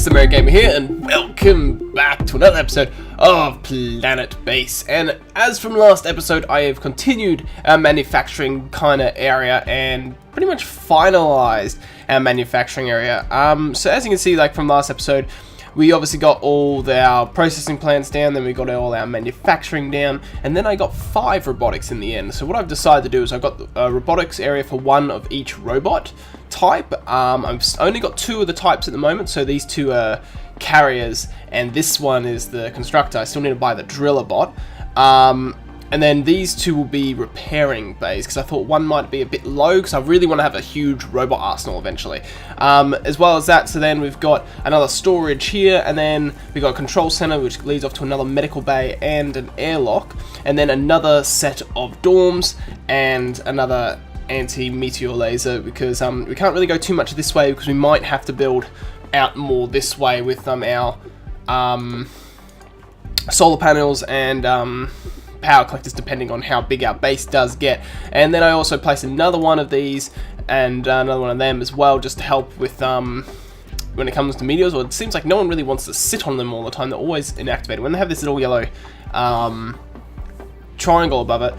TheMerryGamer here, and welcome back to another episode of Planetbase. And as from last episode, I have continued our manufacturing kind of area and pretty much finalized our manufacturing area. So as you can see, like from last episode, we obviously got all our processing plants down, then we got all our manufacturing down, and then I got 5 robotics in the end. So what I've decided to do is I've got a robotics area for 1 of each robot type. I've only got 2 of the types at the moment, so these 2 are carriers, and this one is the constructor. I still need to buy the driller bot. And then these 2 will be repairing bays, because I thought 1 might be a bit low, because I really want to have a huge robot arsenal eventually. As well as that, so then we've got another storage here, and then we've got a control center, which leads off to another medical bay and an airlock, and then another set of dorms, and another anti-meteor laser, because we can't really go too much this way, because we might have to build out more this way with our solar panels and power collectors, depending on how big our base does get. And then I also place another one of these and another one of them as well, just to help with when it comes to meteors. Well, it seems like no one really wants to sit on them all the time. They're always inactivated. When they have this little yellow triangle above it,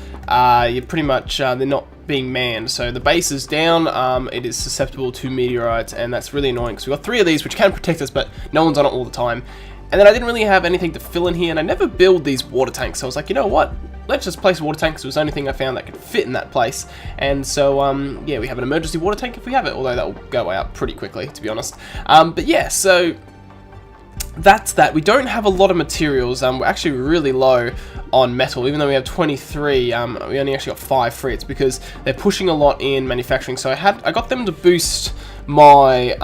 you pretty much they're not being manned. So the base is down, it is susceptible to meteorites, and that's really annoying, because we've got 3 of these which can protect us, but no one's on it all the time. And then I didn't really have anything to fill in here, and I never build these water tanks, so I was like, you know what, let's just place a water tank, because it was the only thing I found that could fit in that place. And so, yeah, we have an emergency water tank if we have it, although that will go out pretty quickly, to be honest. But yeah, so that's that. We don't have a lot of materials. We're actually really low on metal, even though we have 23. We only actually got 5 free. It's because they're pushing a lot in manufacturing. So I got them to boost my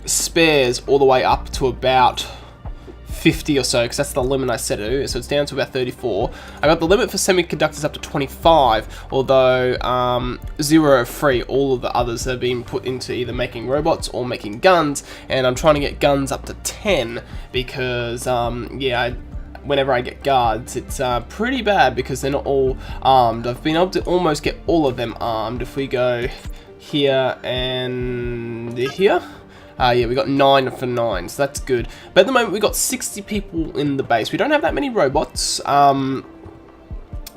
spares all the way up to about 50 or so, because that's the limit I set it to, so it's down to about 34. I got the limit for semiconductors up to 25, although 0 are free. All of the others have been put into either making robots or making guns, and I'm trying to get guns up to 10, because yeah, whenever I get guards, it's pretty bad, because they're not all armed. I've been able to almost get all of them armed. If we go here and here, yeah, we got 9 for 9, so that's good. But at the moment, we've got 60 people in the base. We don't have that many robots. So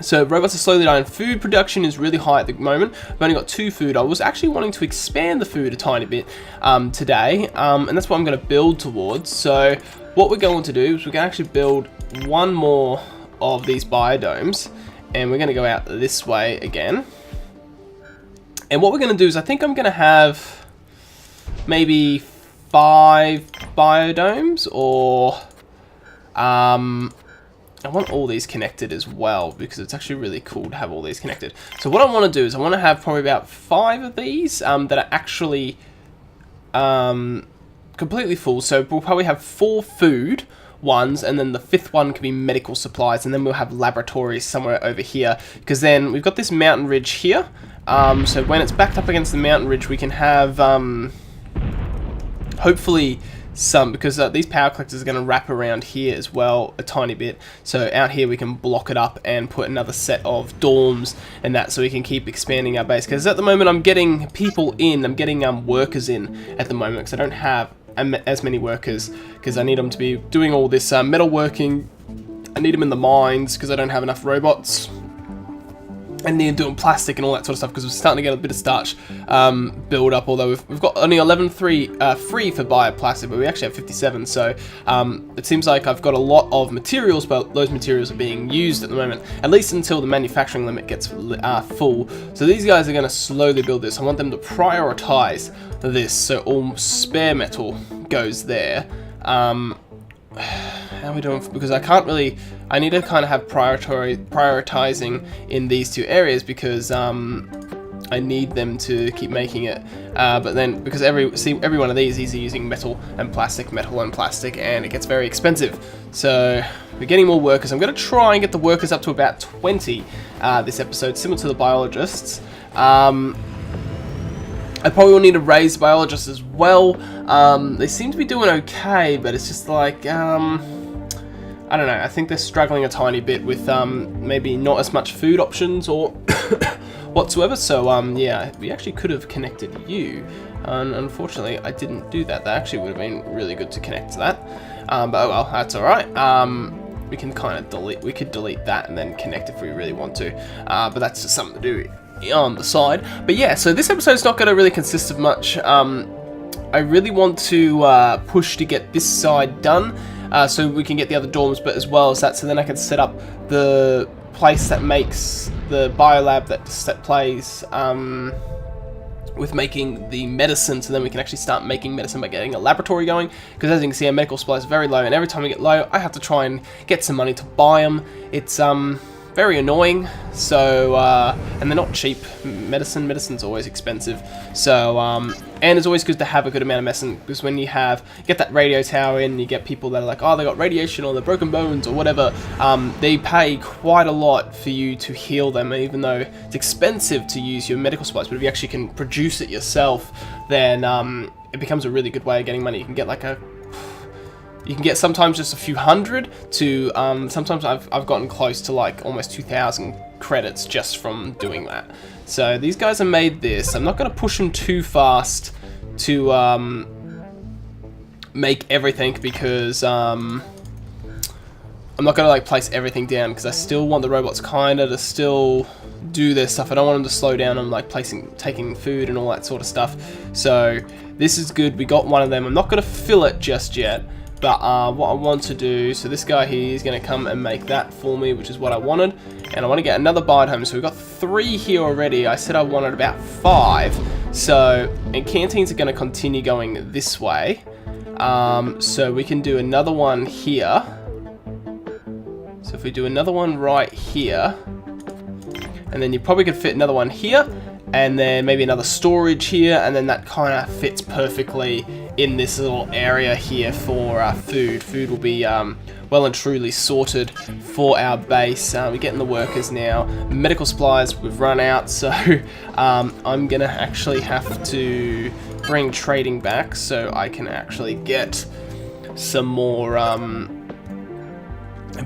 robots are slowly dying. Food production is really high at the moment. I've only got 2 food. I was actually wanting to expand the food a tiny bit today, and that's what I'm going to build towards. So what we're going to do is we're going to actually build 1 more of these biodomes, and we're going to go out this way again. And what we're going to do is I think I'm going to have maybe 5 biodomes, or I want all these connected as well, because it's actually really cool to have all these connected. So what I want to do is I want to have probably about 5 of these that are actually completely full. So we'll probably have 4 food ones, and then the 5th one can be medical supplies, and then we'll have laboratories somewhere over here, because then we've got this mountain ridge here. So when it's backed up against the mountain ridge, we can have hopefully some, because these power collectors are going to wrap around here as well a tiny bit. So out here we can block it up and put another set of dorms and that, so we can keep expanding our base. Because at the moment I'm getting people in, I'm getting workers in at the moment, because I don't have as many workers, because I need them to be doing all this metalworking. I need them in the mines, because I don't have enough robots. And then doing plastic and all that sort of stuff, because we're starting to get a bit of starch build up, although we've got only 11 free for bioplastic, but we actually have 57, so it seems like I've got a lot of materials, but those materials are being used at the moment, at least until the manufacturing limit gets full. So these guys are going to slowly build this. I want them to prioritize this, so all spare metal goes there. How are we doing? Because I can't really, I need to kind of have prioritizing in these 2 areas, because I need them to keep making it. But then, because every one of these is using metal and plastic, and it gets very expensive. So we're getting more workers. I'm going to try and get the workers up to about 20 this episode, similar to the biologists. I probably will need to raise biologists as well. They seem to be doing okay, but it's just like, I don't know, I think they're struggling a tiny bit with maybe not as much food options or whatsoever. So yeah, we actually could have connected you, and unfortunately I didn't do that. That actually would have been really good to connect to that, but oh well, that's alright. We can kind of delete that and then connect if we really want to, but that's just something to do on the side. But yeah, so this episode's not going to really consist of much. I really want to push to get this side done, so we can get the other dorms, but as well as that, so then I can set up the place that makes the biolab that plays with making the medicine, so then we can actually start making medicine by getting a laboratory going, because as you can see, our medical supply is very low, and every time we get low, I have to try and get some money to buy them. It's very annoying, so and they're not cheap. Medicine's always expensive, so and it's always good to have a good amount of medicine, because when you get that radio tower in, you get people that are like, oh, they got radiation or they're broken bones or whatever, they pay quite a lot for you to heal them, even though it's expensive to use your medical supplies. But if you actually can produce it yourself, then it becomes a really good way of getting money. You can get like you can get sometimes just a few hundred to, sometimes I've gotten close to like almost 2,000 credits just from doing that. So these guys have made this. I'm not going to push them too fast to make everything, because I'm not going to like place everything down, because I still want the robots kind of to still do their stuff. I don't want them to slow down on like taking food and all that sort of stuff. So this is good. We got one of them. I'm not going to fill it just yet. But what I want to do, so this guy here is going to come and make that for me, which is what I wanted. And I want to get another biodome. So we've got 3 here already. I said I wanted about 5. So, and canteens are going to continue going this way. So we can do another one here. So if we do another one right here, and then you probably could fit another one here, and then maybe another storage here, and then that kind of fits perfectly in this little area here for food. Food will be well and truly sorted for our base. We're getting the workers now. Medical supplies, we've run out, so I'm gonna actually have to bring trading back so I can actually get some more.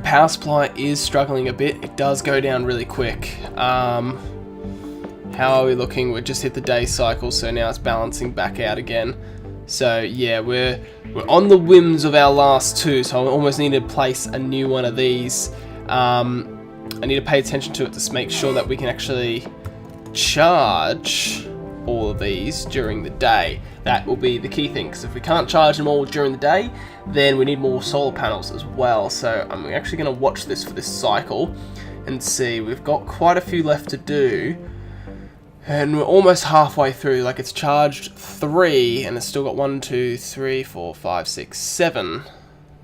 Power supply is struggling a bit. It does go down really quick. How are we looking? We just hit the day cycle, so now it's balancing back out again. So yeah, we're on the whims of our last 2, so I almost need to place a new one of these. I need to pay attention to it to make sure that we can actually charge all of these during the day. That will be the key thing, because if we can't charge them all during the day, then we need more solar panels as well. So I'm actually going to watch this for this cycle and see. We've got quite a few left to do. And we're almost halfway through. Like, it's charged 3, and it's still got 1, 2, 3, 4, 5, 6, 7.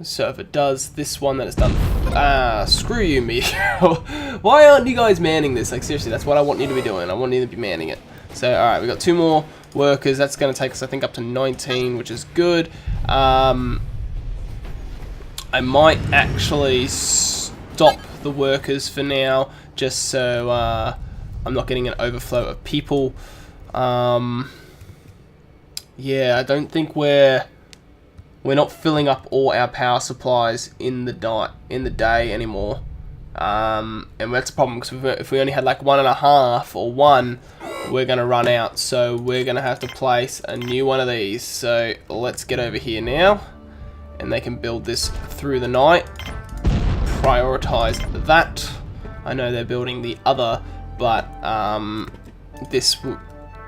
So if it does this one, then it's done. Screw you, me. Why aren't you guys manning this? Like, seriously, that's what I want you to be doing. I want you to be manning it. So, alright, we've got 2 more workers. That's going to take us, I think, up to 19, which is good. I might actually stop the workers for now, just so I'm not getting an overflow of people. Yeah, I don't think we're not filling up all our power supplies in the day anymore. And that's a problem, because if we only had like 1.5 or 1, we're gonna run out. So we're gonna have to place a new one of these. So let's get over here now, and they can build this through the night. Prioritize that. I know they're building the other, but this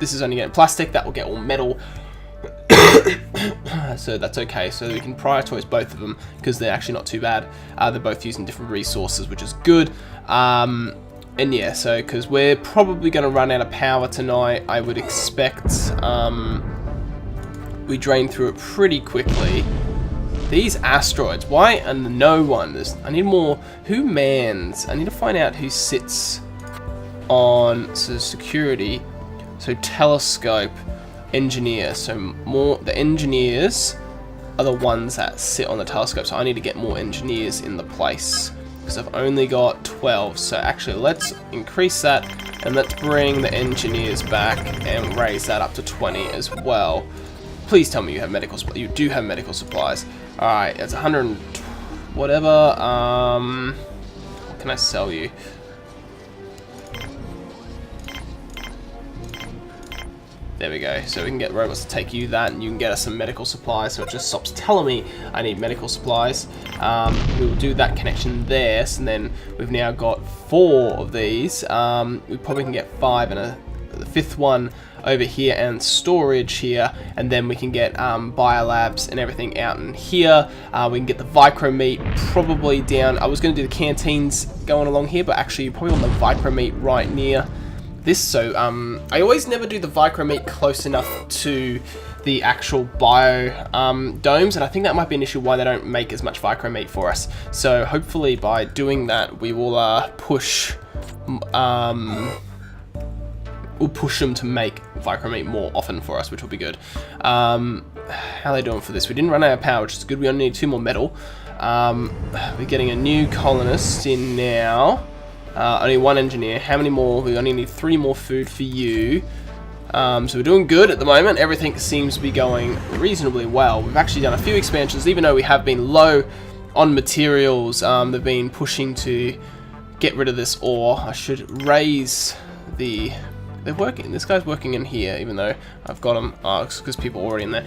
is only getting plastic. That will get all metal. So that's okay. So we can prioritize both of them, because they're actually not too bad. They're both using different resources, which is good. And yeah, so because we're probably going to run out of power tonight, I would expect we drain through it pretty quickly. These asteroids, why and no one? I need more. Who mans? I need to find out who sits on security. So telescope, engineer. So more the engineers are the ones that sit on the telescope. So I need to get more engineers in the place, because I've only got 12. So actually, let's increase that, and let's bring the engineers back and raise that up to 20 as well. Please tell me you have medical supplies. You do have medical supplies. Alright, it's 100. whatever. What can I sell you? There we go. So we can get robots to take you that, and you can get us some medical supplies. So it just stops telling me I need medical supplies. We will do that connection there. So then we've now got 4 of these. We probably can get 5 and the 5th one over here, and storage here, and then we can get biolabs and everything out in here. We can get the Vicro meat probably down. I was going to do the canteens going along here, but actually you probably want the Vicro meat right near this. So I always never do the Vicro meat close enough to the actual Biodomes, and I think that might be an issue why they don't make as much Vicro meat for us. So hopefully by doing that we will push we'll push them to make Vicro meat more often for us, which will be good. How are they doing for this? We didn't run out of power, which is good. We only need 2 more metal. We're getting a new colonist in now. Only 1 engineer. How many more? We only need 3 more food for you. So we're doing good at the moment. Everything seems to be going reasonably well. We've actually done a few expansions, even though we have been low on materials. They've been pushing to get rid of this ore. I should raise the... They're working. This guy's working in here, even though I've got them. Oh, it's because people are already in there.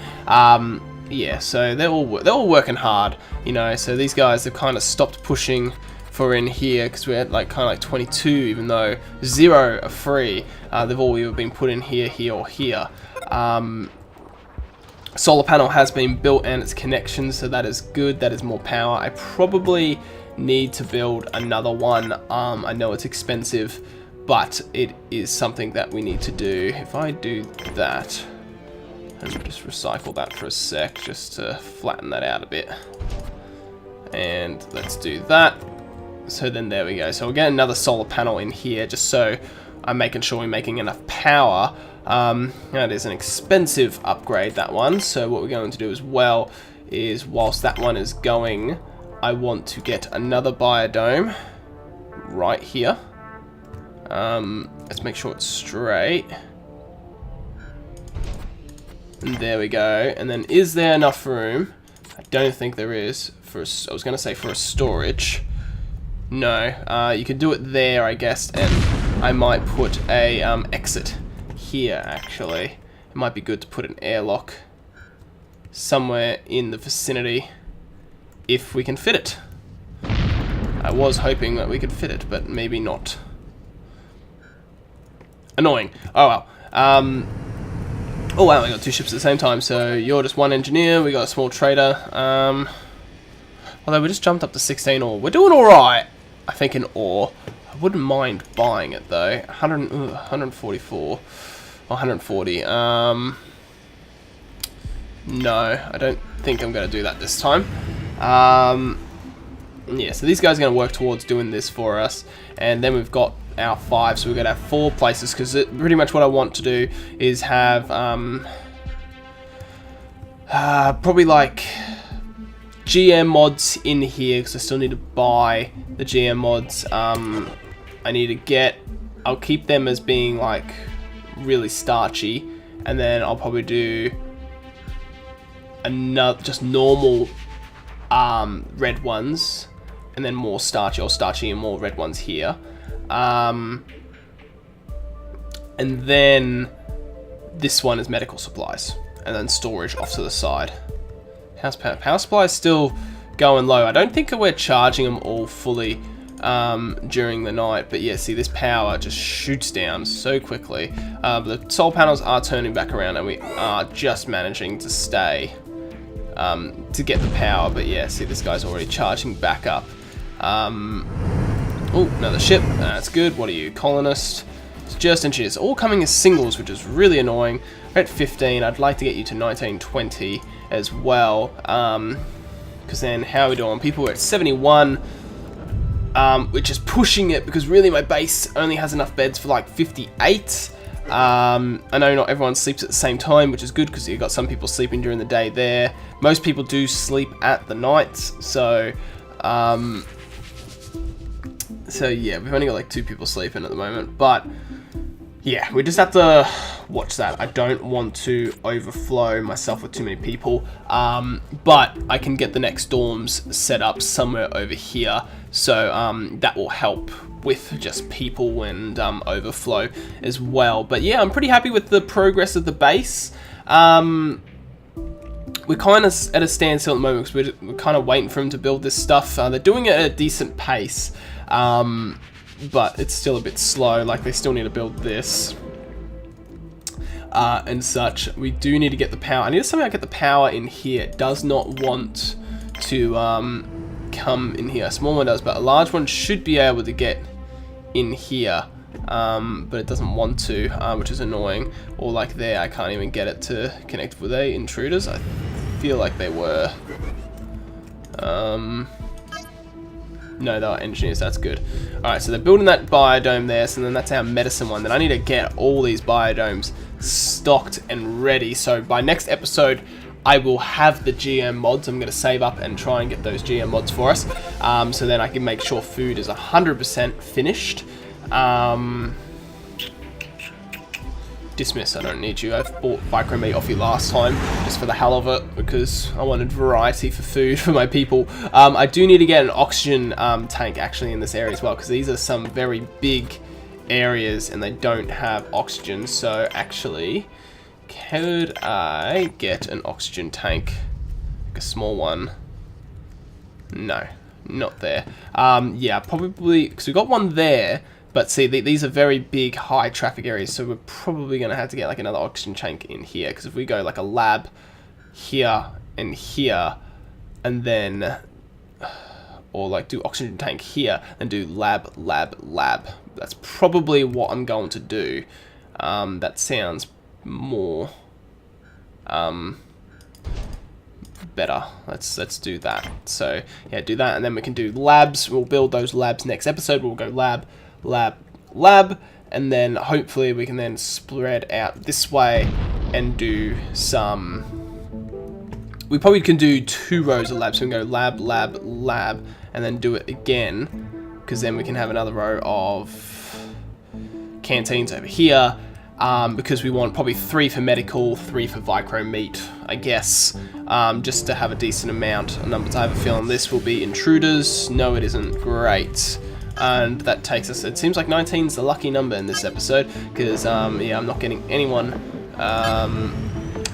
Yeah, so they're all working hard, you know. So these guys have kind of stopped pushing for in here because we're at like kind of like 22, even though 0 are free. They've all either been put in here, here, or here. Solar panel has been built and its connections, so that is good. That is more power. I probably need to build another one. I know it's expensive, but it is something that we need to do. If I do that, and just recycle that for a sec, just to flatten that out a bit. And let's do that. So then there we go. So we'll get another solar panel in here, just so I'm making sure we're making enough power. That is an expensive upgrade, that one. So what we're going to do as well is, whilst that one is going, I want to get another biodome right here. Let's make sure it's straight. And there we go. And then is there enough room? I don't think there is. I was going to say for a storage. No. You could do it there, I guess. And I might put a exit here, actually. It might be good to put an airlock somewhere in the vicinity if we can fit it. I was hoping that we could fit it, but maybe not. Annoying. Oh well. Oh wow, we got 2 ships at the same time, so you're just 1 engineer, we got a small trader. Although we just jumped up to 16 ore. We're doing alright, I think, in ore. I wouldn't mind buying it though. 144 or 140. No, I don't think I'm going to do that this time. Yeah, so these guys are going to work towards doing this for us, and then we've got our 5, so we're going to have 4 places, because pretty much what I want to do is have probably like GM mods in here, because I still need to buy the GM mods. I need to get, I'll keep them as being like really starchy, and then I'll probably do another just normal red ones, and then more starchy or starchy and more red ones here. And then this one is medical supplies, and then storage off to the side. How's power? Power supply is still going low. I don't think we're charging them all fully during the night, but yeah, see, this power just shoots down so quickly. The solar panels are turning back around, and we are just managing to stay to get the power. But yeah, see, this guy's already charging back up. Oh, another ship. That's good. What are you, colonist? It's just engineers. All coming as singles, which is really annoying. We're at 15. I'd like to get you to 19, 20 as well. Because then, how are we doing? People are at 71, which is pushing it, because really my base only has enough beds for like 58. I know not everyone sleeps at the same time, which is good, because you've got some people sleeping during the day there. Most people do sleep at the nights, so yeah, we've only got like 2 people sleeping at the moment, but yeah, we just have to watch that. I don't want to overflow myself with too many people, but I can get the next dorms set up somewhere over here, so that will help with just people and overflow as well. But yeah, I'm pretty happy with the progress of the base. We're kind of at a standstill at the moment because we're kind of waiting for them to build this stuff. They're doing it at a decent pace, but it's still a bit slow. Like, they still need to build this and such. We do need to get the power. I need to somehow get the power in here. It does not want to come in here. A small one does, but a large one should be able to get in here. But it doesn't want to, which is annoying. Or like there, I can't even get it to connect. Were they intruders? I feel like they were. No, they were engineers, that's good. Alright, so they're building that biodome there, so then that's our medicine one. Then I need to get all these biodomes stocked and ready, so by next episode, I will have the GM mods. I'm going to save up and try and get those GM mods for us, so then I can make sure food is 100% finished. Dismiss, I don't need you. I've bought micromeat off you last time, just for the hell of it, because I wanted variety for food for my people. I do need to get an oxygen tank actually in this area as well, because these are some very big areas and they don't have oxygen. So actually, could I get an oxygen tank? Like a small one? No, not there. Yeah, probably, because we got one there. But see, these are very big, high traffic areas, so we're probably going to have to get like another oxygen tank in here. Because if we go like a lab here, and then, or like do oxygen tank here, and do lab. That's probably what I'm going to do. That sounds more better. Let's do that. So yeah, do that, and then we can do labs. We'll build those labs next episode. We'll go lab, and then hopefully we can then spread out this way and do some. We probably can do 2 rows of labs. So we can go lab, and then do it again, because then we can have another row of canteens over here. Because we want probably 3 for medical, 3 for vicro meat, I guess, just to have a decent amount of numbers. I have a feeling this will be intruders. No, it isn't. Great. And that takes us, it seems like 19 is the lucky number in this episode, because yeah, I'm not getting anyone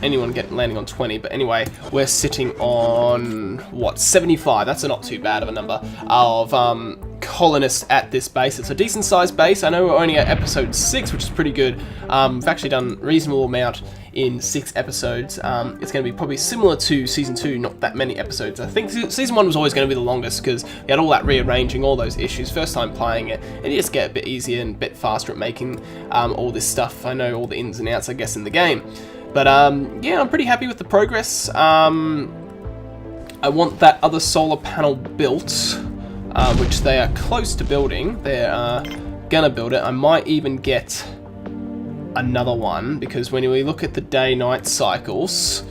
landing on 20, but anyway, we're sitting on what, 75. That's not too bad of a number of colonists at this base. It's a decent sized base. I know we're only at episode 6, which is pretty good. We've actually done a reasonable amount in 6 episodes. It's going to be probably similar to season 2, not that many episodes. I think season 1 was always going to be the longest because we had all that rearranging, all those issues. First time playing it, and you just get a bit easier and a bit faster at making all this stuff. I know all the ins and outs, I guess, in the game. But yeah, I'm pretty happy with the progress. I want that other solar panel built, which they are close to building. They're gonna build it. I might even get another one, because when we look at the day-night cycles,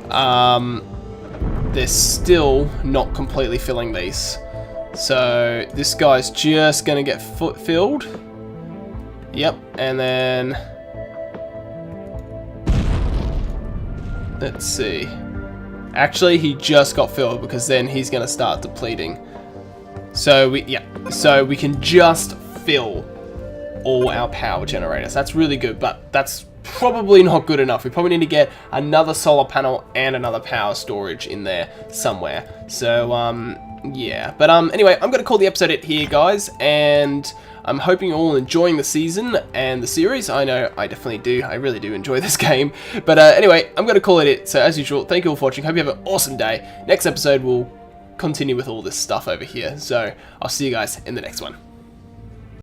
they're still not completely filling these. So this guy's just gonna get filled. Yep, and then let's see. Actually, he just got filled, because then he's gonna start depleting. So we can just fill all our power generators. That's really good, but that's probably not good enough. We probably need to get another solar panel and another power storage in there somewhere. So yeah, but anyway, I'm gonna call the episode it here, guys, and I'm hoping you're all enjoying the season and the series. I know I definitely do. I really do enjoy this game. But anyway, I'm gonna call it. So as usual, thank you all for watching. Hope you have an awesome day. Next episode we'll continue with all this stuff over here. So I'll see you guys in the next one.